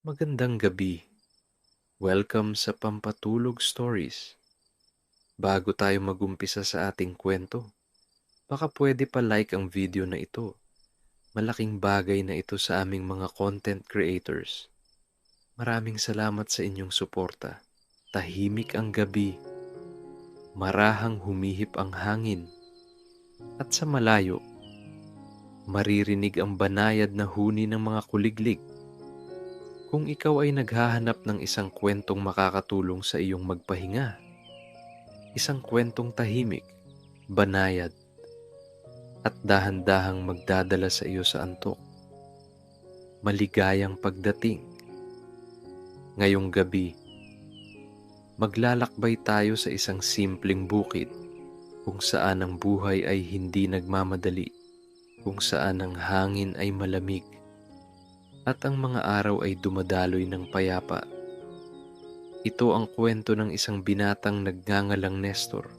Magandang gabi. Welcome sa Pampatulog Stories. Bago tayo magumpisa sa ating kwento, baka pwede pa like ang video na ito. Malaking bagay na ito sa aming mga content creators. Maraming salamat sa inyong suporta. Tahimik ang gabi, marahang humihip ang hangin, at sa malayo, maririnig ang banayad na huni ng mga kuliglig. Kung ikaw ay naghahanap ng isang kwentong makakatulong sa iyong magpahinga, isang kwentong tahimik, banayad, at dahan-dahang magdadala sa iyo sa antok, maligayang pagdating. Ngayong gabi, maglalakbay tayo sa isang simpleng bukid kung saan ang buhay ay hindi nagmamadali, kung saan ang hangin ay malamig, at ang mga araw ay dumadaloy ng payapa. Ito ang kwento ng isang binatang nagngangalang Nestor,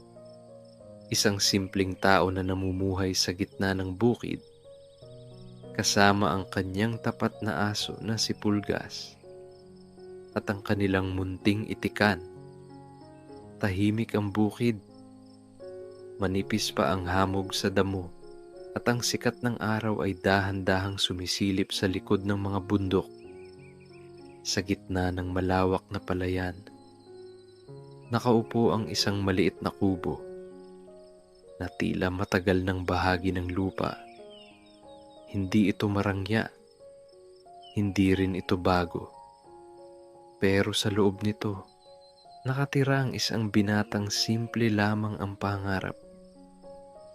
isang simpleng tao na namumuhay sa gitna ng bukid, kasama ang kanyang tapat na aso na si Pulgas, at ang kanilang munting itikan. Tahimik ang bukid, manipis pa ang hamog sa damo, at ang sikat ng araw ay dahan-dahang sumisilip sa likod ng mga bundok. Sa gitna ng malawak na palayan, nakaupo ang isang maliit na kubo na tila matagal ng bahagi ng lupa. Hindi ito marangya, hindi rin ito bago. Pero sa loob nito, nakatira ang isang binatang simple lamang ang pangarap.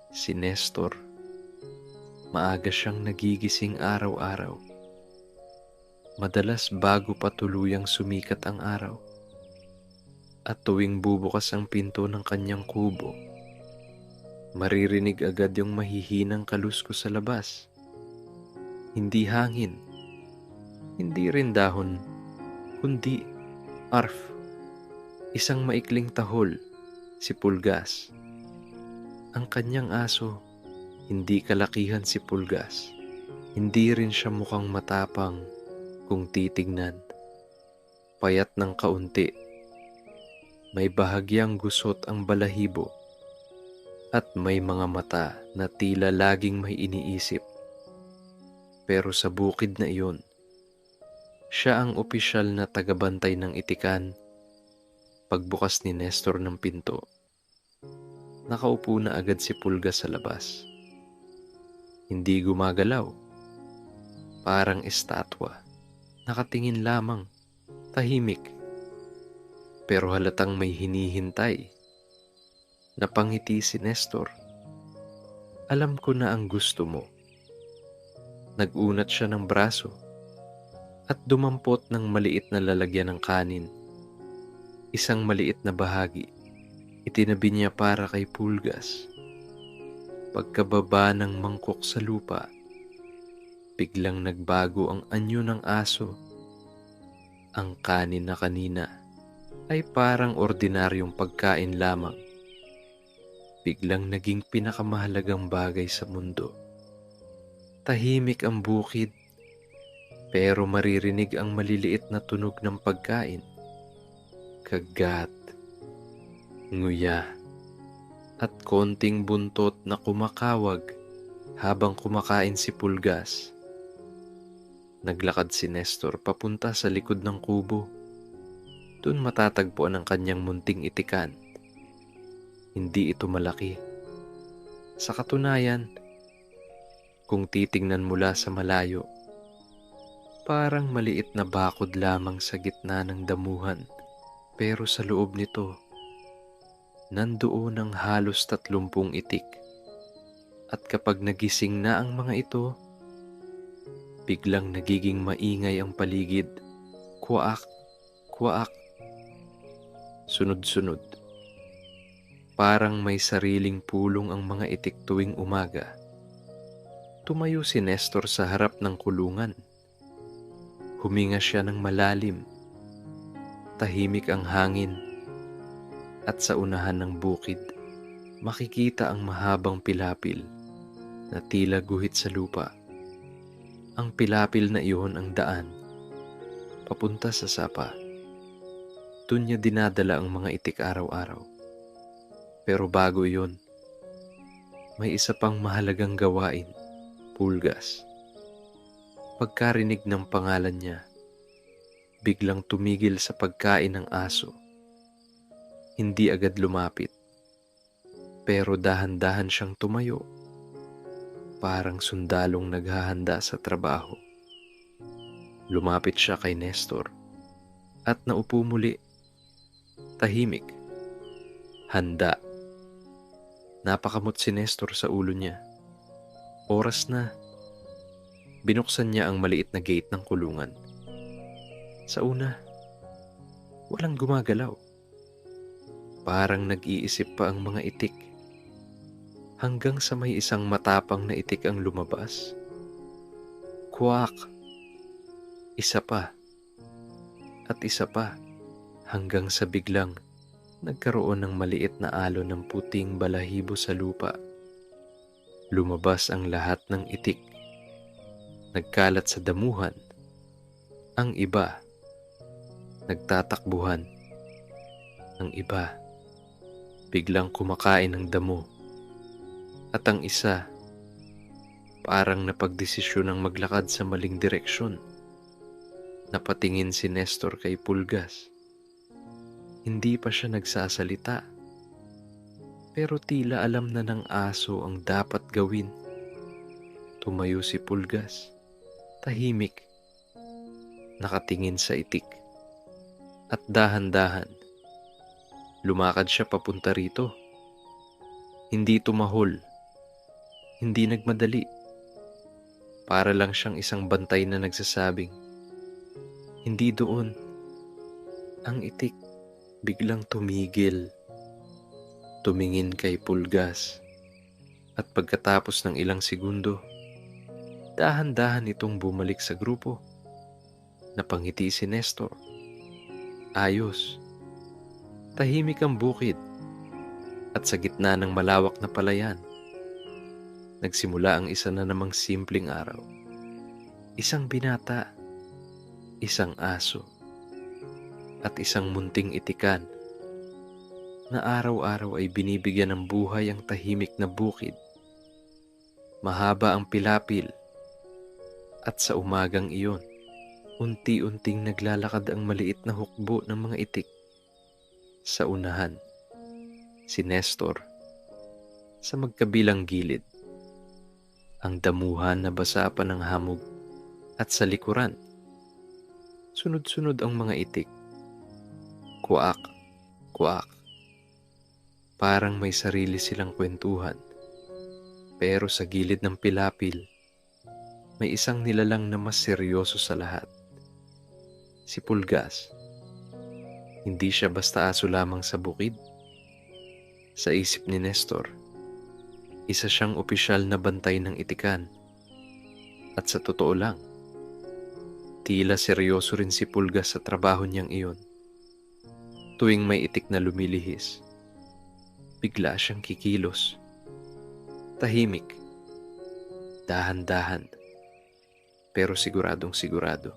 Si Nestor. Maaga siyang nagigising araw-araw. Madalas bago pa tuluyang sumikat ang araw. At tuwing bubukas ang pinto ng kanyang kubo, maririnig agad yung mahihinang kaluskos sa labas. Hindi hangin, hindi rin dahon, kundi arf. Isang maikling tahol, si Pulgas. Ang kanyang aso. Hindi kalakihan si Pulgas. Hindi rin siya mukhang matapang kung titignan. Payat ng kaunti. May bahagyang gusot ang balahibo. At may mga mata na tila laging may iniisip. Pero sa bukid na iyon, siya ang opisyal na tagabantay ng itikan. Pagbukas ni Nestor ng pinto, nakaupo na agad si Pulgas sa labas. Hindi gumagalaw, parang estatwa, nakatingin lamang, tahimik. Pero halatang may hinihintay. Napangiti si Nestor. Alam ko na ang gusto mo. Nag-unat siya ng braso at dumampot ng maliit na lalagyan ng kanin. Isang maliit na bahagi, itinabi niya para kay Pulgas. Pagkababa ng mangkok sa lupa, biglang nagbago ang anyo ng aso. Ang kanin na kanina ay parang ordinaryong pagkain lamang. Biglang naging pinakamahalagang bagay sa mundo. Tahimik ang bukid, pero maririnig ang maliliit na tunog ng pagkain. Kagat, nguya, at konting buntot na kumakawag habang kumakain si Pulgas. Naglakad si Nestor papunta sa likod ng kubo. Doon matatagpuan ang kanyang munting itikan. Hindi ito malaki. Sa katunayan, kung titingnan mula sa malayo, parang maliit na bakod lamang sa gitna ng damuhan. Pero sa loob nito, nandoon ang halos 30 itik. At kapag nagising na ang mga ito, biglang nagiging maingay ang paligid. Kuwaak, kuwaak. Sunod-sunod. Parang may sariling pulong ang mga itik tuwing umaga. Tumayo si Nestor sa harap ng kulungan. Huminga siya ng malalim. Tahimik ang hangin. At sa unahan ng bukid, makikita ang mahabang pilapil na tila guhit sa lupa. Ang pilapil na iyon ang daan papunta sa sapa. Doon niya dinadala ang mga itik araw-araw. Pero bago iyon, may isa pang mahalagang gawain, Pulgas. Pagkarinig ng pangalan niya, biglang tumigil sa pagkain ng aso. Hindi agad lumapit, pero dahan-dahan siyang tumayo, parang sundalong naghahanda sa trabaho. Lumapit siya kay Nestor at naupo muli, tahimik, handa. Napakamot si Nestor sa ulo niya. Oras na. Binuksan niya ang maliit na gate ng kulungan. Sa una, walang gumagalaw. Parang nag-iisip pa ang mga itik. Hanggang sa may isang matapang na itik ang lumabas. Kuwak! Isa pa. At isa pa. Hanggang sa biglang nagkaroon ng maliit na alon ng puting balahibo sa lupa. Lumabas ang lahat ng itik. Nagkalat sa damuhan. Ang iba, nagtatakbuhan. Ang iba, biglang kumakain ng damo. At ang isa, parang napagdesisyon ng maglakad sa maling direksyon. Napatingin si Nestor kay Pulgas. Hindi pa siya nagsasalita. Pero tila alam na ng aso ang dapat gawin. Tumayo si Pulgas. Tahimik. Nakatingin sa itik. At dahan-dahan, lumakad siya papunta rito. Hindi tumahol. Hindi nagmadali. Para lang siyang isang bantay na nagsasabing, hindi doon. Ang itik biglang tumigil. Tumingin kay Pulgas. At pagkatapos ng ilang segundo, dahan-dahan itong bumalik sa grupo. Napangiti si Nestor. Ayos. Tahimik ang bukid. At sa gitna ng malawak na palayan, nagsimula ang isa na namang simpleng araw. Isang binata, isang aso, at isang munting itikan na araw-araw ay binibigyan ng buhay ang tahimik na bukid. Mahaba ang pilapil, at sa umagang iyon, unti-unting naglalakad ang maliit na hukbo ng mga itik. Sa unahan, si Nestor. Sa magkabilang gilid, ang damuhan na basa pa ng hamog. At sa likuran, sunod-sunod ang mga itik. Kuak, kuak. Parang may sarili silang kwentuhan. Pero sa gilid ng pilapil, may isang nilalang na mas seryoso sa lahat. Si Pulgas. Hindi siya basta aso lamang sa bukid. Sa isip ni Nestor, isa siyang opisyal na bantay ng itikan. At sa totoo lang, tila seryoso rin si Pulgas sa trabaho niyang iyon. Tuwing may itik na lumilihis, bigla siyang kikilos. Tahimik, dahan-dahan, pero siguradong sigurado.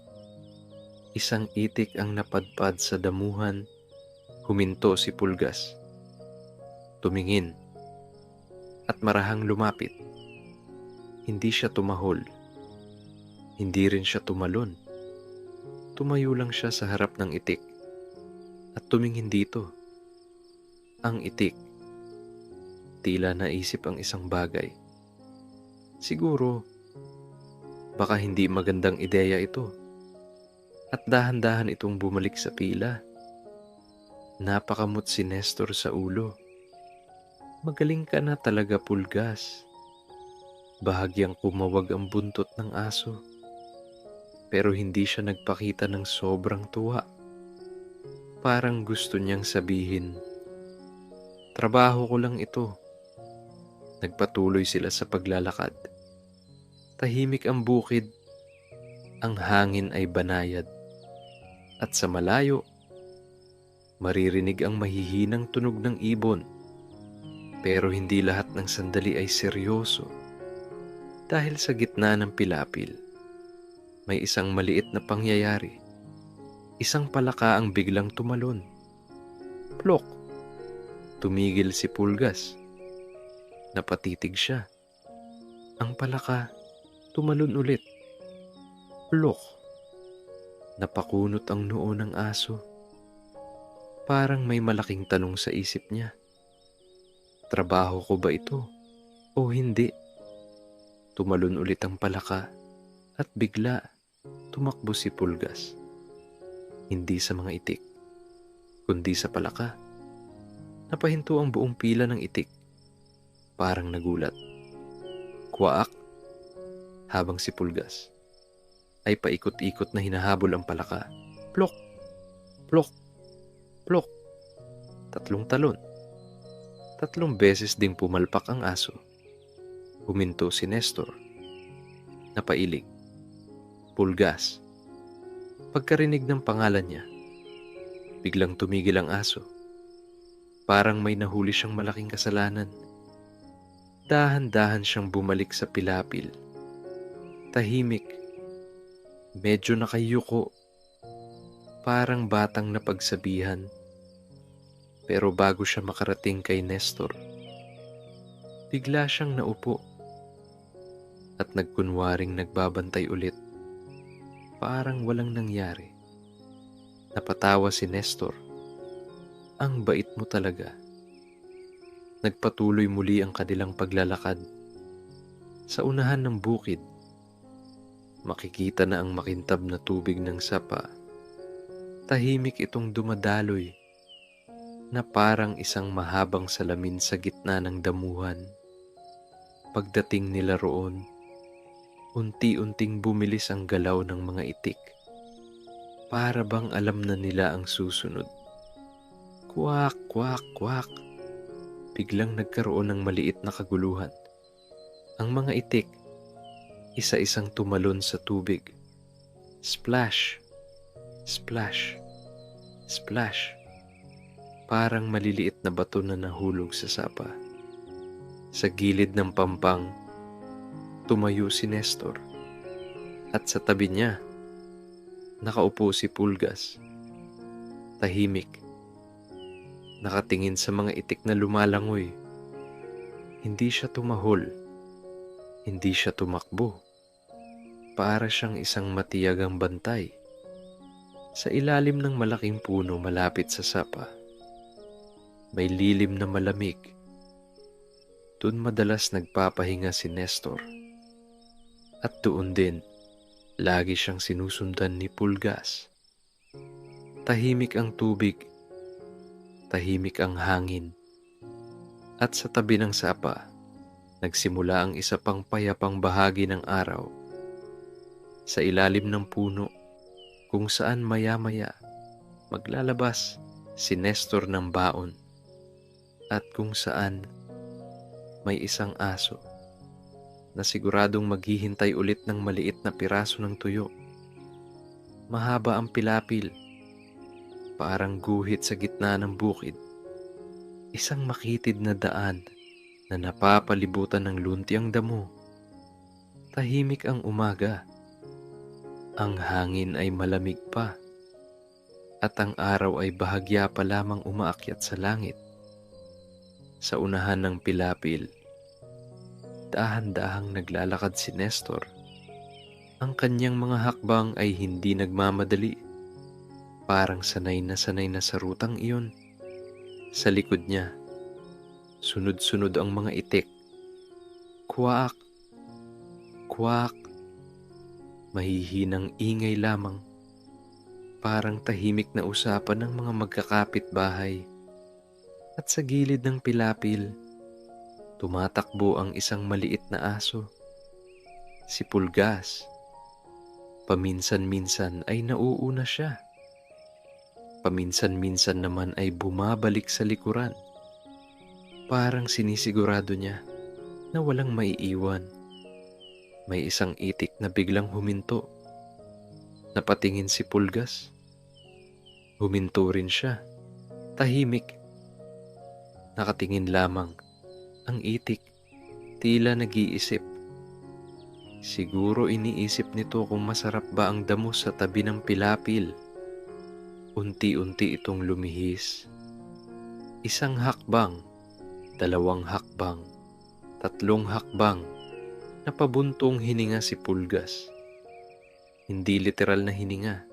Isang itik ang napadpad sa damuhan. Huminto si Pulgas. Tumingin at marahang lumapit. Hindi siya tumahol. Hindi rin siya tumalon. Tumayo lang siya sa harap ng itik at tumingin dito. Ang itik, tila naisip ang isang bagay. Siguro, baka hindi magandang ideya ito. At dahan-dahan itong bumalik sa pila. Napakamot si Nestor sa ulo. Magaling ka na talaga, Pulgas. Bahagyang kumawag ang buntot ng aso. Pero hindi siya nagpakita ng sobrang tuwa. Parang gusto niyang sabihin, trabaho ko lang ito. Nagpatuloy sila sa paglalakad. Tahimik ang bukid. Ang hangin ay banayad. At sa malayo, maririnig ang mahihinang tunog ng ibon. Pero hindi lahat ng sandali ay seryoso. Dahil sa gitna ng pilapil, may isang maliit na pangyayari. isang palaka ang biglang tumalon. Plok! Tumigil si Pulgas. Napatitig siya. Ang palaka tumalon ulit. Plok! Napakunot ang noo ng aso. Parang may malaking tanong sa isip niya. Trabaho ko ba ito o hindi? Tumalon ulit ang palaka at bigla tumakbo si Pulgas. Hindi sa mga itik, kundi sa palaka. Napahinto ang buong pila ng itik. Parang nagulat. Kwaak! Habang si Pulgas ay paikot-ikot na hinahabol ang palaka. Plok! Plok! Plok! 3 talon. 3 beses ding pumalpak ang aso. Huminto si Nestor. Napailing. Pulgas. Pagkarinig ng pangalan niya, biglang tumigil ang aso. Parang may nahuli siyang malaking kasalanan. Dahan-dahan siyang bumalik sa pilapil. Tahimik. Medyo nakayuko. Parang batang napagsabihan. Pero bago siya makarating kay Nestor, bigla siyang naupo at nagkunwaring nagbabantay ulit. Parang walang nangyari. Napatawa si Nestor. Ang bait mo talaga. Nagpatuloy muli ang kanilang paglalakad. Sa unahan ng bukid, makikita na ang makintab na tubig ng sapa. Tahimik itong dumadaloy na parang isang mahabang salamin sa gitna ng damuhan. Pagdating nila roon, unti-unting bumilis ang galaw ng mga itik. Para bang alam na nila ang susunod. Kwak, kwak, kwak. Biglang nagkaroon ng maliit na kaguluhan. Ang mga itik, isa-isang tumalon sa tubig. Splash, splash, splash. Parang maliliit na bato na nahulog sa sapa. Sa gilid ng pampang, tumayo si Nestor. At sa tabi niya, nakaupo si Pulgas. Tahimik. Nakatingin sa mga itik na lumalangoy. Hindi siya tumahol. Hindi siya tumakbo. Para siyang isang matiyagang bantay. Sa ilalim ng malaking puno malapit sa sapa, may lilim na malamig. Doon madalas nagpapahinga si Nestor. At doon din, lagi siyang sinusundan ni Pulgas. Tahimik ang tubig. Tahimik ang hangin. At sa tabi ng sapa, nagsimula ang isa pang payapang bahagi ng araw. Sa ilalim ng puno, kung saan maya-maya maglalabas si Nestor ng baon. At kung saan may isang aso na siguradong maghihintay ulit ng maliit na piraso ng tuyo. Mahaba ang pilapil, parang guhit sa gitna ng bukid. Isang makitid na daan na napapalibutan ng luntiang damo. Tahimik ang umaga. Ang hangin ay malamig pa at ang araw ay bahagya pa lamang umaakyat sa langit. Sa unahan ng pilapil, dahan-dahang naglalakad si Nestor. Ang kanyang mga hakbang ay hindi nagmamadali. Parang sanay na sa rutang iyon. Sa likod niya, sunod-sunod ang mga itik. Kwak, kwak, mahihinang ingay lamang. Parang tahimik na usapan ng mga magkakapit-bahay. At sa gilid ng pilapil, tumatakbo ang isang maliit na aso. Si Pulgas. Paminsan-minsan ay nauuna siya. Paminsan-minsan naman ay bumabalik sa likuran. Parang sinisigurado niya na walang maiiwan. May isang itik na biglang huminto. Napatingin si Pulgas. Huminto rin siya. Tahimik. Nakatingin lamang. Ang itik, tila nag-iisip. Siguro iniisip nito kung masarap ba ang damo sa tabi ng pilapil. Unti-unti itong lumihis. Isang hakbang, dalawang hakbang, tatlong hakbang, napabuntong hininga si Pulgas. Hindi literal na hininga,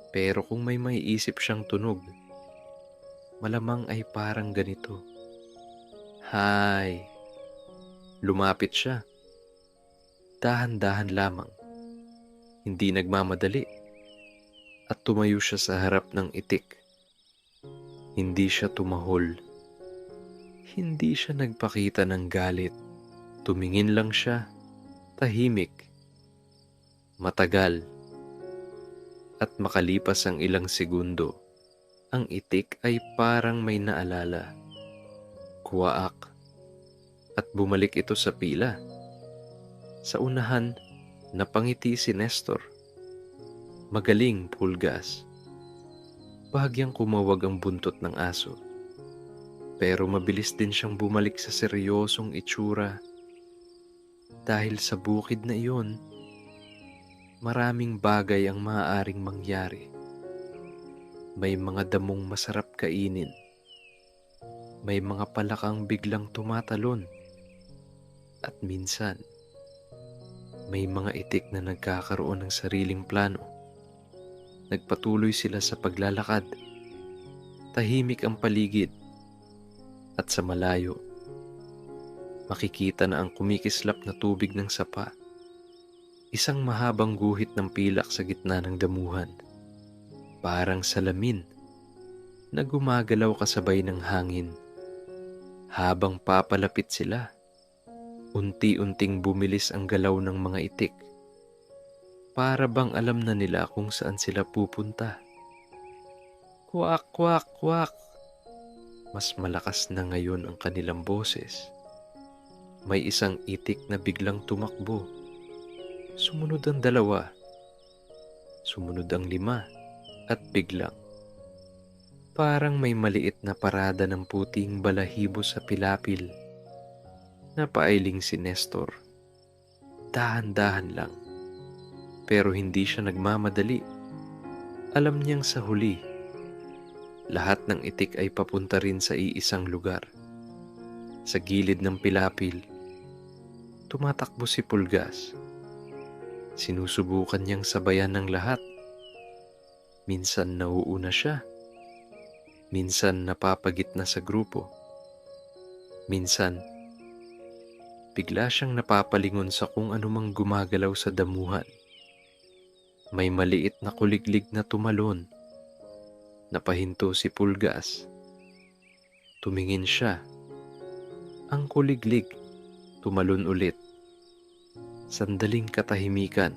pero kung may maiisip siyang tunog, malamang ay parang ganito. Hay! Lumapit siya. Dahan-dahan lamang. Hindi nagmamadali. At tumayo siya sa harap ng itik. Hindi siya tumahol. Hindi siya nagpakita ng galit. Tumingin lang siya, tahimik, matagal. At makalipas ang ilang segundo, ang itik ay parang may naalala. Kuwaak. At bumalik ito sa pila. Sa unahan, napangiti si Nestor. Magaling, Pulgas. Bahagyang kumawag ang buntot ng aso. Pero mabilis din siyang bumalik sa seryosong itsura. Dahil sa bukid na iyon, maraming bagay ang maaaring mangyari. May mga damong masarap kainin. May mga palakang biglang tumatalon. At minsan, may mga itik na nagkakaroon ng sariling plano. Nagpatuloy sila sa paglalakad. Tahimik ang paligid. At sa malayo, makikita na ang kumikislap na tubig ng sapa. Isang mahabang guhit ng pilak sa gitna ng damuhan. Parang salamin na gumagalaw kasabay ng hangin. Habang papalapit sila, unti-unting bumilis ang galaw ng mga itik. Para bang alam na nila kung saan sila pupunta. Kwak, kwak, kwak. Mas malakas na ngayon ang kanilang boses. May isang itik na biglang tumakbo. Sumunod ang 2. Sumunod ang 5. At biglang, parang may maliit na parada ng puting balahibo sa pilapil. Napailing si Nestor. Dahan-dahan lang. Pero hindi siya nagmamadali. Alam niyang sa huli, lahat ng itik ay papunta rin sa iisang lugar. Sa gilid ng pilapil, tumatakbo si Pulgas. Sinusubukan niyang sabayan ng lahat. Minsan nauuna siya. Minsan napapagitna sa grupo. Minsan, bigla siyang napapalingon sa kung anumang gumagalaw sa damuhan. May maliit na kuliglig na tumalon. Napahinto si Pulgas. Tumingin siya. Ang kuliglig, tumalon ulit. Sandaling katahimikan.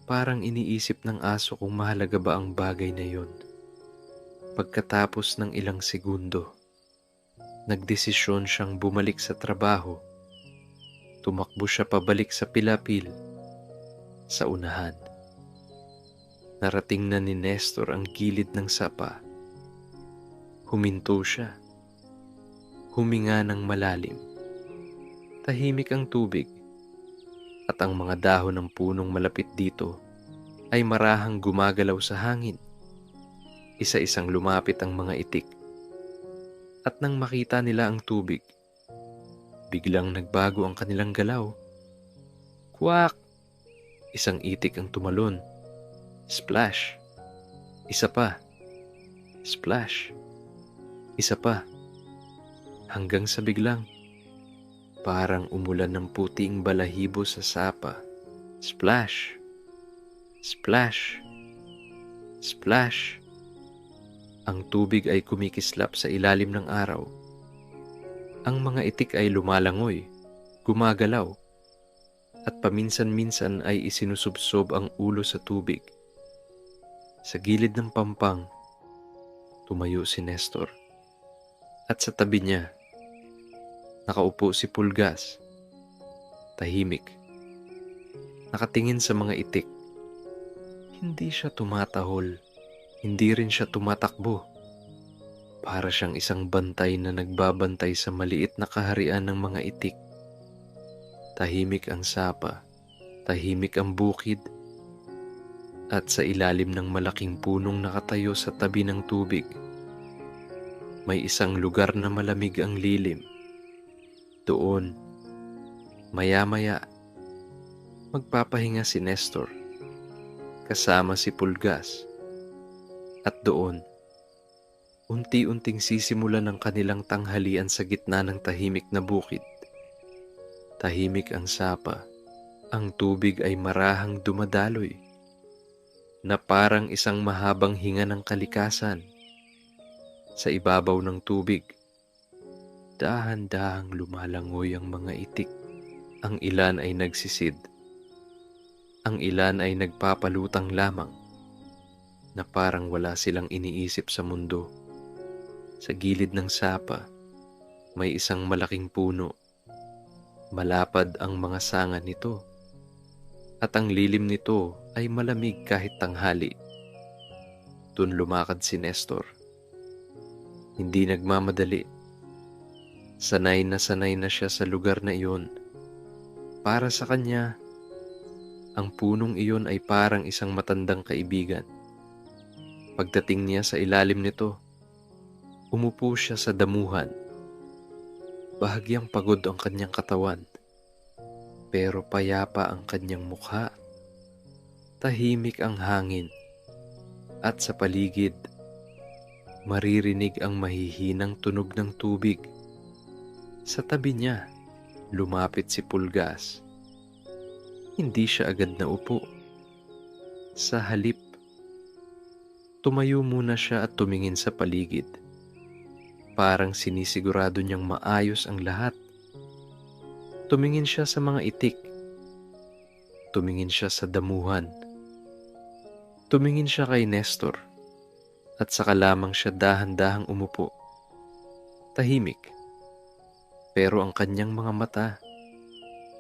Parang iniisip ng aso kung mahalaga ba ang bagay na yon. Pagkatapos ng ilang segundo, nagdesisyon siyang bumalik sa trabaho. Tumakbo siya pabalik sa pilapil. Sa unahan. Narating na ni Nestor ang gilid ng sapa. Huminto siya. Huminga ng malalim. Tahimik ang tubig. At ang mga dahon ng punong malapit dito ay marahang gumagalaw sa hangin. Isa-isang lumapit ang mga itik. At nang makita nila ang tubig, biglang nagbago ang kanilang galaw. Kwak! Isang itik ang tumalon. Splash! Isa pa. Splash! Isa pa. Hanggang sa biglang, parang umulan ng puting balahibo sa sapa. Splash! Splash! Splash! Ang tubig ay kumikislap sa ilalim ng araw. Ang mga itik ay lumalangoy, gumagalaw, at paminsan-minsan ay isinusubsob ang ulo sa tubig. Sa gilid ng pampang, tumayo si Nestor. At sa tabi niya, nakaupo si Pulgas. Tahimik. Nakatingin sa mga itik. Hindi siya tumatahol. Hindi rin siya tumatakbo. Para siyang isang bantay na nagbabantay sa maliit na kaharian ng mga itik. Tahimik ang sapa. Tahimik ang bukid. At sa ilalim ng malaking punong nakatayo sa tabi ng tubig, may isang lugar na malamig ang lilim. Doon, maya-maya, magpapahinga si Nestor kasama si Pulgas. At doon, unti-unting sisimulan ng kanilang tanghalian sa gitna ng tahimik na bukid. Tahimik ang sapa, ang tubig ay marahang dumadaloy, na parang isang mahabang hinga ng kalikasan. Sa ibabaw ng tubig, dahan-dahang lumalangoy ang mga itik. Ang ilan ay nagsisid, ang ilan ay nagpapalutang lamang, na parang wala silang iniisip sa mundo. Sa gilid ng sapa, may isang malaking puno. Malapad ang mga sanga nito, at ang lilim nito ay malamig kahit tanghali. Doon lumakad si Nestor. Hindi nagmamadali. Sanay na siya sa lugar na iyon. Para sa kanya, ang punong iyon ay parang isang matandang kaibigan. Pagdating niya sa ilalim nito, umupo siya sa damuhan. Bahagyang pagod ang kanyang katawan, pero payapa ang kanyang mukha. Tahimik ang hangin, at sa paligid, maririnig ang mahihinang tunog ng tubig. Sa tabi niya, lumapit si Pulgas. Hindi siya agad naupo. Sa halip, tumayo muna siya at tumingin sa paligid. Parang sinisigurado niyang maayos ang lahat. Tumingin siya sa mga itik. Tumingin siya sa damuhan. Tumingin siya kay Nestor. At saka lamang siya dahan-dahang umupo. Tahimik. Pero ang kanyang mga mata,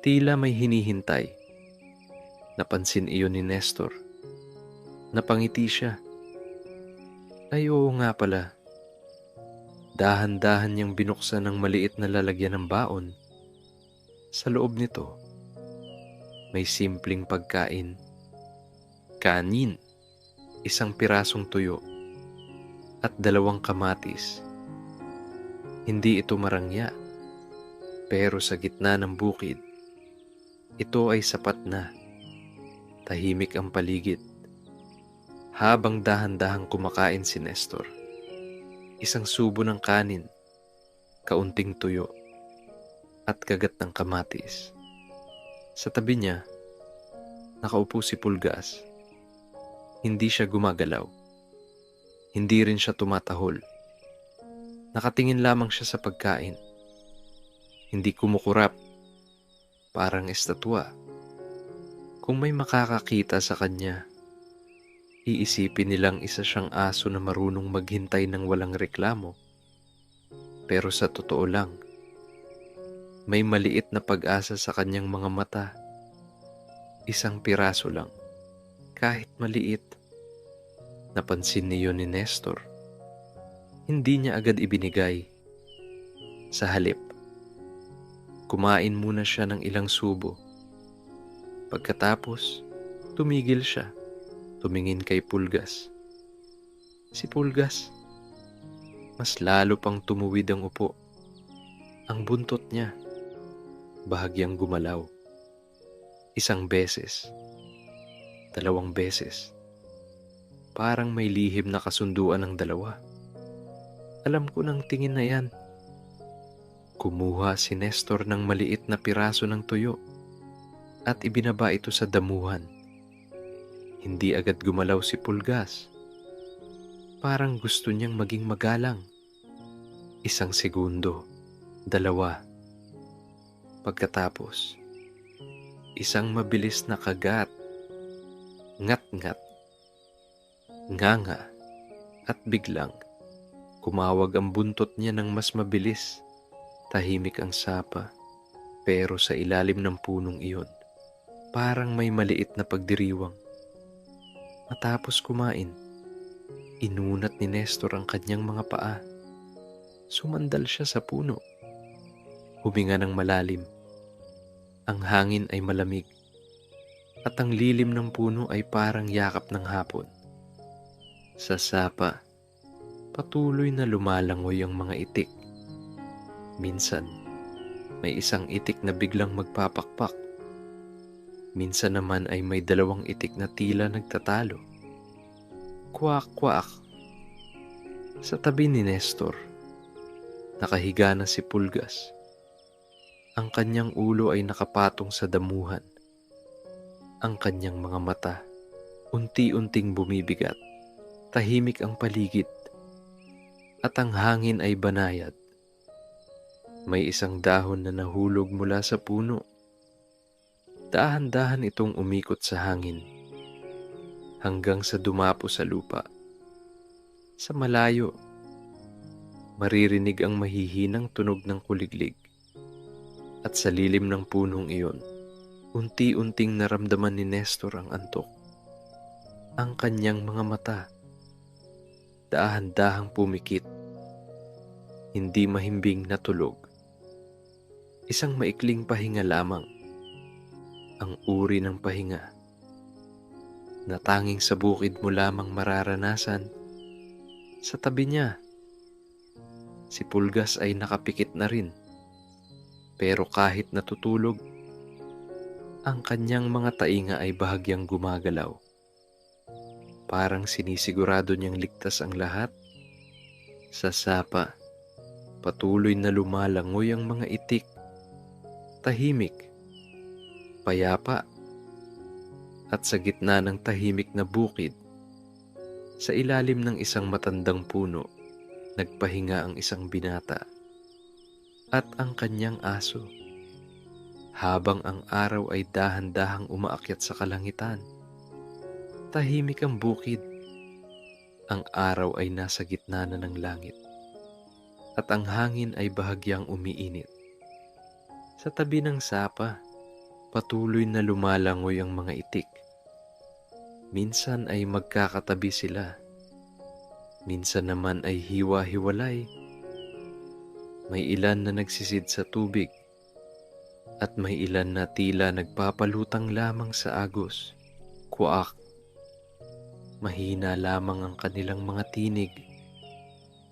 tila may hinihintay. Napansin iyon ni Nestor. Napangiti siya. Ay oo nga pala. Dahan-dahan niyang binuksan ang maliit na lalagyan ng baon. Sa loob nito, may simpleng pagkain. Kanin, isang pirasong tuyo, at 2 kamatis. Hindi ito marangya, pero sa gitna ng bukid, ito ay sapat na. Tahimik ang paligid. Habang dahan-dahang kumakain si Nestor, isang subo ng kanin, kaunting tuyo, at kagat ng kamatis. Sa tabi niya, nakaupo si Pulgas. Hindi siya gumagalaw. Hindi rin siya tumatahol. Nakatingin lamang siya sa pagkain. Hindi kumukurap, parang estatwa. Kung may makakakita sa kanya, iisipin nilang isa siyang aso na marunong maghintay ng walang reklamo. Pero sa totoo lang, may maliit na pag-asa sa kanyang mga mata. Isang piraso lang, kahit maliit. Napansin niyo ni Nestor. Hindi niya agad ibinigay. Sa halip, kumain muna siya ng ilang subo. Pagkatapos, tumigil siya. Tumingin kay Pulgas. Si Pulgas, mas lalo pang tumuwid ang upo. Ang buntot niya, bahagyang gumalaw. 1 beses, 2 beses. Parang may lihim na kasunduan ng dalawa. Alam ko ng tingin na yan. Kumuha si Nestor ng maliit na piraso ng tuyo at ibinaba ito sa damuhan. Hindi agad gumalaw si Pulgas. Parang gusto niyang maging magalang. 1 segundo, 2. Pagkatapos, isang mabilis na kagat. Ngat-ngat. Nganga. At biglang, kumawag ang buntot niya ng mas mabilis. Tahimik ang sapa. Pero sa ilalim ng punong iyon, parang may maliit na pagdiriwang. Matapos kumain, inunat ni Nestor ang kanyang mga paa. Sumandal siya sa puno. Huminga ng malalim. Ang hangin ay malamig. at ang lilim ng puno ay parang yakap ng hapon. Sa sapa, patuloy na lumalangoy ang mga itik. Minsan, may isang itik na biglang magpapakpak. Minsan naman ay may dalawang itik na tila nagtatalo. Kwak-kwak. Sa tabi ni Nestor, nakahiga na si Pulgas. Ang kanyang ulo ay nakapatong sa damuhan. Ang kanyang mga mata, unti-unting bumibigat. Tahimik ang paligid, at ang hangin ay banayad. May isang dahon na nahulog mula sa puno. Dahan-dahan itong umikot sa hangin, hanggang sa dumapo sa lupa. Sa malayo, maririnig ang mahihinang tunog ng kuliglig. At sa lilim ng punong iyon, unti-unting naramdaman ni Nestor ang antok. Ang kanyang mga mata, dahan-dahang pumikit, hindi mahimbing na tulog. Isang maikling pahinga lamang, ang uri ng pahinga, na tanging sa bukid mo lamang mararanasan. Sa tabi niya, si Pulgas ay nakapikit na rin. Pero kahit natutulog, ang kanyang mga tainga ay bahagyang gumagalaw. Parang sinisigurado niyang ligtas ang lahat. Sa sapa, patuloy na lumalangoy ang mga itik. Tahimik, payapa, at sa gitna ng tahimik na bukid, sa ilalim ng isang matandang puno, nagpahinga ang isang binata at ang kanyang aso, habang ang araw ay dahan-dahang umaakyat sa kalangitan. Tahimik ang bukid, ang araw ay nasa gitna na ng langit, at ang hangin ay bahagyang umiinit. Sa tabi ng sapa, patuloy na lumalangoy ang mga itik. Minsan ay magkakatabi sila, minsan naman ay hiwa-hiwalay. May ilan na nagsisid sa tubig, at may ilan na tila nagpapalutang lamang sa agos. Kuak. Mahina lamang ang kanilang mga tinig.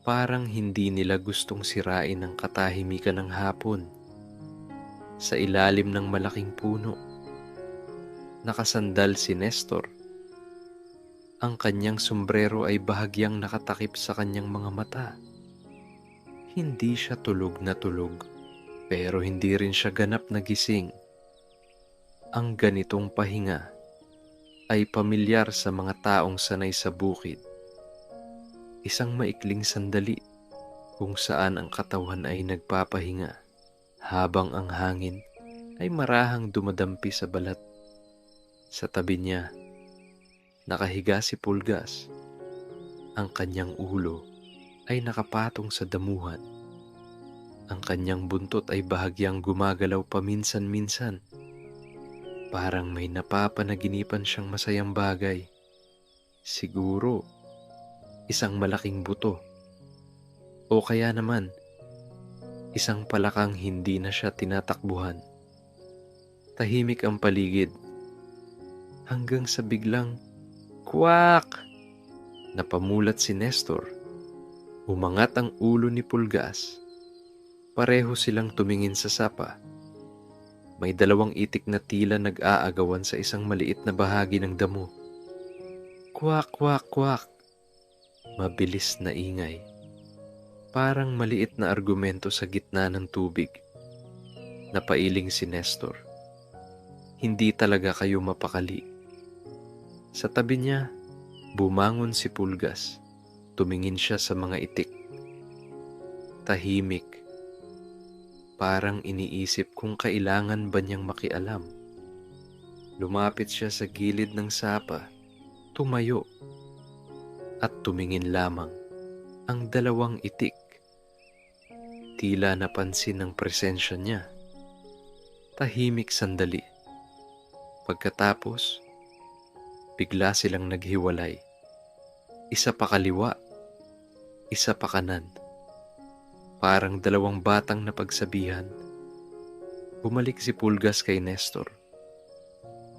Parang hindi nila gustong sirain ang katahimikan ng hapon. Sa ilalim ng malaking puno, nakasandal si Nestor. Ang kanyang sombrero ay bahagyang nakatakip sa kanyang mga mata. Hindi siya tulog na tulog, pero hindi rin siya ganap na gising. Ang ganitong pahinga ay pamilyar sa mga taong sanay sa bukid. Isang maikling sandali kung saan ang katawan ay nagpapahinga, habang ang hangin ay marahang dumadampi sa balat. Sa tabi niya, nakahiga si Pulgas. Ang kanyang ulo ay nakapatong sa damuhan. Ang kanyang buntot ay bahagyang gumagalaw paminsan-minsan. Parang may napapanaginipan siyang masayang bagay. Siguro, isang malaking buto. O kaya naman, isang palakang hindi na siya tinatakbuhan. Tahimik ang paligid. Hanggang sa biglang, kwak! Napamulat si Nestor. Umangat ang ulo ni Pulgas. Pareho silang tumingin sa sapa. May dalawang itik na tila nag-aagawan sa isang maliit na bahagi ng damo. Kwak, kwak, kwak. Mabilis na ingay. Parang maliit na argumento sa gitna ng tubig. Napailing si Nestor. Hindi talaga kayo mapakali. Sa tabi niya, bumangon si Pulgas. Tumingin siya sa mga itik. Tahimik. Parang iniisip kung kailangan ba niyang makialam. Lumapit siya sa gilid ng sapa, tumayo, at tumingin lamang. Ang dalawang itik. Tila napansin ang presensya niya. Tahimik sandali. Pagkatapos, bigla silang naghiwalay. Isa pa kaliwa, isa pa kanan. Parang dalawang batang napagsabihan. Bumalik si Pulgas kay Nestor.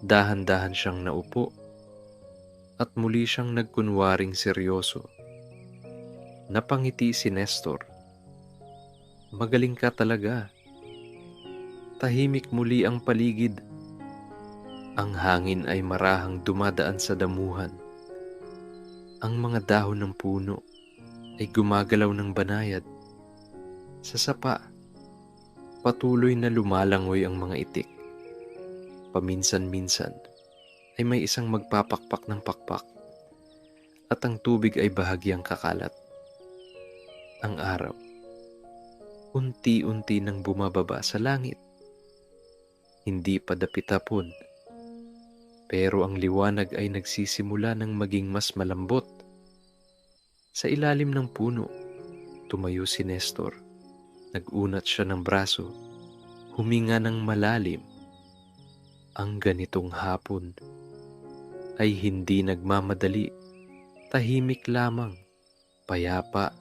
Dahan-dahan siyang naupo at muli siyang nagkunwaring seryoso. Napangiti si Nestor. Magaling ka talaga. Tahimik muli ang paligid. Ang hangin ay marahang dumadaan sa damuhan. Ang mga dahon ng puno ay gumagalaw ng banayad. Sa sapa, patuloy na lumalangoy ang mga itik. Paminsan-minsan ay may isang magpapakpak ng pakpak at ang tubig ay bahagyang kakalat. Ang araw, unti-unti nang bumababa sa langit. Hindi pa dapit-hapon, pero ang liwanag ay nagsisimula ng maging mas malambot. Sa ilalim ng puno, tumayo si Nestor. Nag-unat siya ng braso, huminga ng malalim. Ang ganitong hapon ay hindi nagmamadali, tahimik lamang, payapa.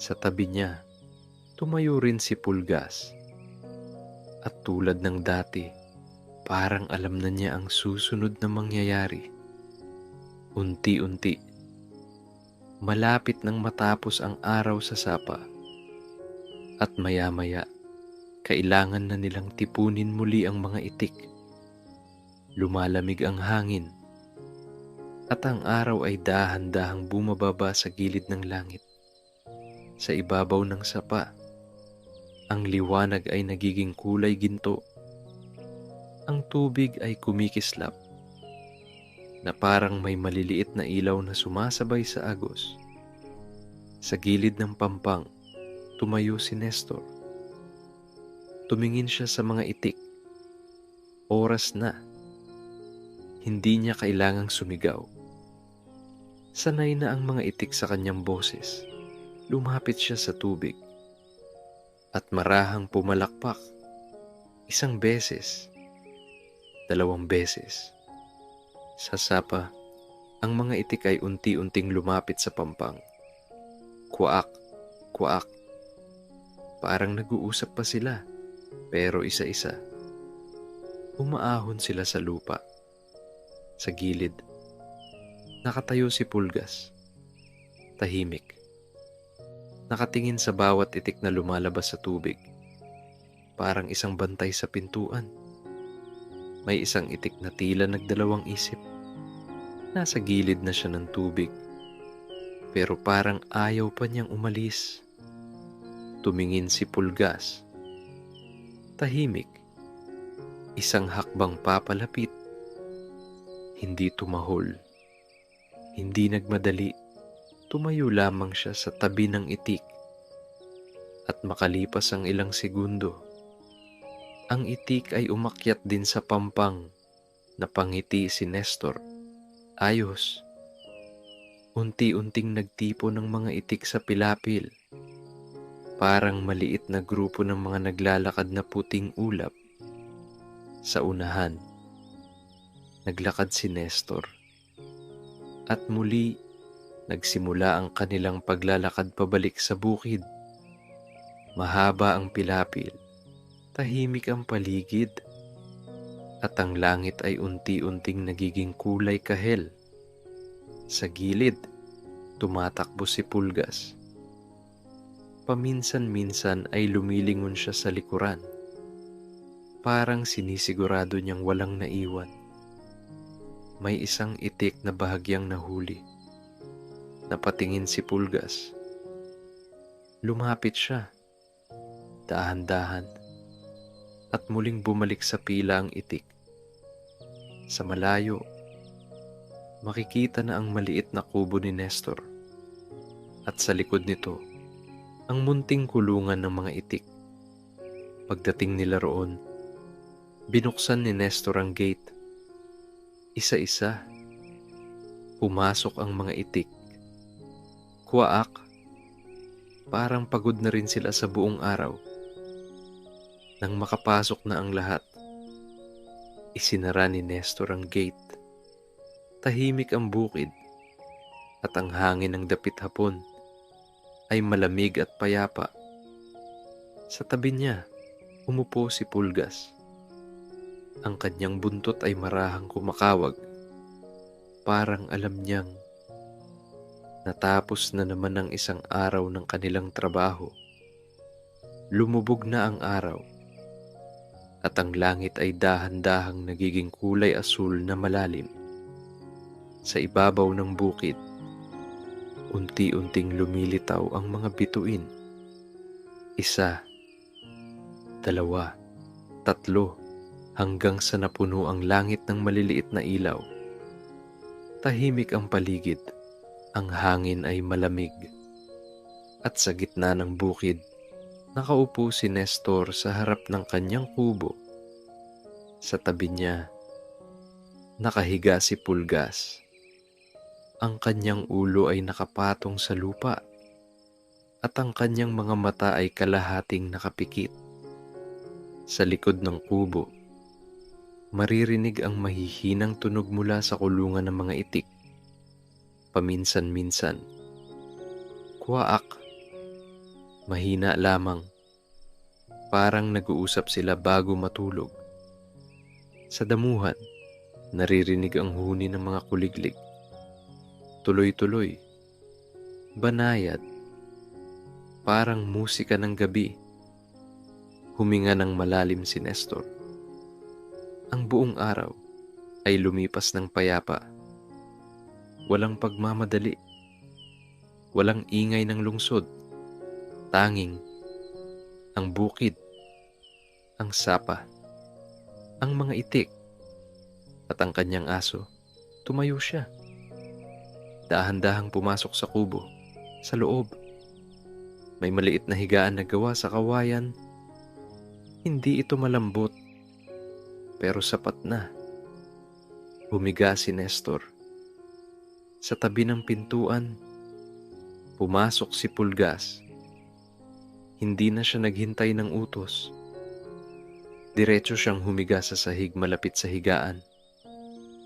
Sa tabi niya, tumayo rin si Pulgas. At tulad ng dati, parang alam na niya ang susunod na mangyayari. Unti-unti, malapit nang matapos ang araw sa sapa. At maya-maya, kailangan na nilang tipunin muli ang mga itik. Lumalamig ang hangin, at ang araw ay dahan-dahang bumababa sa gilid ng langit. Sa ibabaw ng sapa, ang liwanag ay nagiging kulay ginto. Ang tubig ay kumikislap, na parang may maliliit na ilaw na sumasabay sa agos. Sa gilid ng pampang, tumayo si Nestor. Tumingin siya sa mga itik. Oras na. Hindi niya kailangang sumigaw. Sanay na ang mga itik sa kanyang boses. Lumapit siya sa tubig. At marahang pumalakpak. 1 beses. 2 beses. Sa sapa, ang mga itik ay unti-unting lumapit sa pampang. Kuwaak, kuwaak. Parang nag-uusap pa sila, pero isa-isa. Umaahon sila sa lupa. Sa gilid, nakatayo si Pulgas. Tahimik. Nakatingin sa bawat itik na lumalabas sa tubig. Parang isang bantay sa pintuan. May isang itik na tila nagdalawang isip. Nasa gilid na siya ng tubig. Pero parang ayaw pa niyang umalis. Tumingin si Pulgas. Tahimik. Isang hakbang papalapit. Hindi tumahol. Hindi nagmadali. Tumayo lamang siya sa tabi ng itik. At makalipas ang ilang segundo, ang itik ay umakyat din sa pampang. Napangiti si Nestor. Ayos. Unti-unting nagtipo ng mga itik sa pilapil. Parang maliit na grupo ng mga naglalakad na puting ulap. Sa unahan, naglakad si Nestor. At muli, nagsimula ang kanilang paglalakad pabalik sa bukid. Mahaba ang pilapil, tahimik ang paligid, at ang langit ay unti-unting nagiging kulay kahel. Sa gilid, tumatakbo si Pulgas. Paminsan-minsan ay lumilingon siya sa likuran. Parang sinisigurado niyang walang naiwan. May isang itik na bahagyang nahuli. Napatingin si Pulgas. Lumapit siya, dahan-dahan, at muling bumalik sa pila ang itik. Sa malayo, makikita na ang maliit na kubo ni Nestor. At sa likod nito, ang munting kulungan ng mga itik. Pagdating nila roon, binuksan ni Nestor ang gate. Isa-isa, pumasok ang mga itik. Kuwaak, parang pagod na rin sila sa buong araw. Nang makapasok na ang lahat, isinara ni Nestor ang gate. Tahimik ang bukid, at ang hangin ng dapit hapon ay malamig at payapa. Sa tabi niya, umupo si Pulgas. Ang kanyang buntot ay marahang kumakawag, parang alam niyang natapos na naman ang isang araw ng kanilang trabaho. Lumubog na ang araw at ang langit ay dahan-dahang nagiging kulay asul na malalim. Sa ibabaw ng bukid, unti-unting lumilitaw ang mga bituin. Isa, dalawa, tatlo, hanggang sa napuno ang langit ng maliliit na ilaw. Tahimik ang paligid, ang hangin ay malamig. At sa gitna ng bukid, nakaupo si Nestor sa harap ng kanyang kubo. Sa tabi niya, nakahiga si Pulgas. Ang kanyang ulo ay nakapatong sa lupa at ang kanyang mga mata ay kalahating nakapikit. Sa likod ng kubo, maririnig ang mahihinang tunog mula sa kulungan ng mga itik. Paminsan-minsan, kuwaak, mahina lamang, parang nag-uusap sila bago matulog. Sa damuhan, naririnig ang huni ng mga kuliglig. Tuloy-tuloy, banayad, parang musika ng gabi. Huminga ng malalim si Nestor. Ang buong araw ay lumipas ng payapa. Walang pagmamadali, walang ingay ng lungsod, tanging ang bukid, ang sapa, ang mga itik, at ang kanyang aso. Tumayo siya. Dahan-dahang pumasok sa kubo, sa loob. May maliit na higaan na gawa sa kawayan. Hindi ito malambot, pero sapat na. Humiga si Nestor. Sa tabi ng pintuan, pumasok si Pulgas. Hindi na siya naghintay ng utos. Diretso siyang humiga sa sahig malapit sa higaan,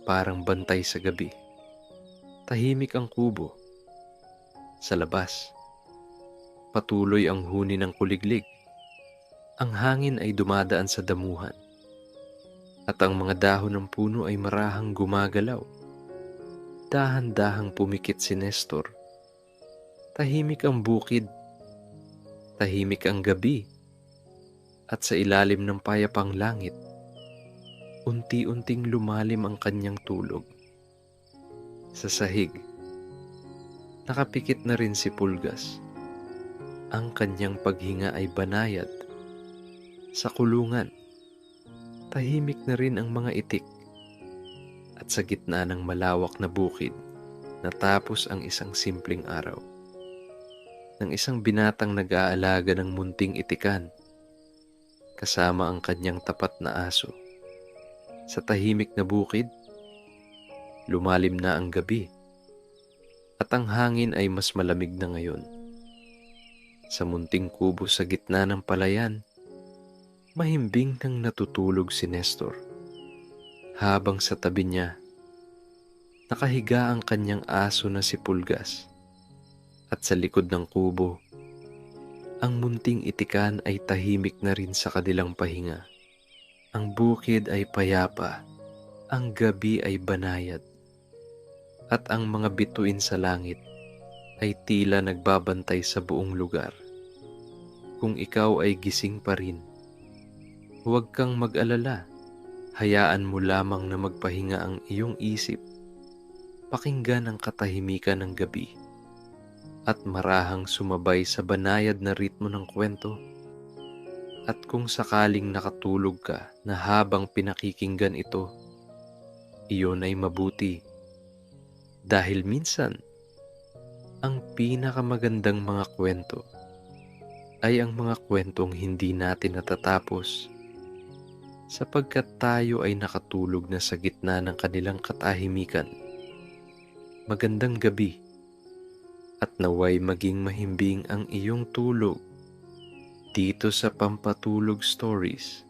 parang bantay sa gabi. Tahimik ang kubo. Sa labas, patuloy ang huni ng kuliglig. Ang hangin ay dumadaan sa damuhan, at ang mga dahon ng puno ay marahang gumagalaw. Dahan-dahang pumikit si Nestor. Tahimik ang bukid, tahimik ang gabi, at sa ilalim ng payapang langit, unti-unting lumalim ang kanyang tulog. Sa sahig, nakapikit na rin si Pulgas. Ang kanyang paghinga ay banayad. Sa kulungan, tahimik na rin ang mga itik. At sa gitna ng malawak na bukid, natapos ang isang simpleng araw. Ng isang binatang nag-aalaga ng munting itikan, kasama ang kanyang tapat na aso. Sa tahimik na bukid, lumalim na ang gabi, at ang hangin ay mas malamig na ngayon. Sa munting kubo sa gitna ng palayan, mahimbing nang natutulog si Nestor. Habang sa tabi niya, nakahiga ang kanyang aso na si Pulgas. At sa likod ng kubo, ang munting itikan ay tahimik na rin sa kanilang pahinga. Ang bukid ay payapa, ang gabi ay banayad, at ang mga bituin sa langit ay tila nagbabantay sa buong lugar. Kung ikaw ay gising pa rin, huwag kang mag-alala. Hayaan mo lamang na magpahinga ang iyong isip. Pakinggan ang katahimikan ng gabi at marahang sumabay sa banayad na ritmo ng kwento. At kung sakaling nakatulog ka na habang pinakikinggan ito, iyon ay mabuti. Dahil minsan, ang pinakamagandang mga kwento ay ang mga kwentong hindi natin natatapos, sapagkat tayo ay nakatulog na sa gitna ng kanilang katahimikan. Magandang gabi, at naway maging mahimbing ang iyong tulog dito sa Pampatulog Stories.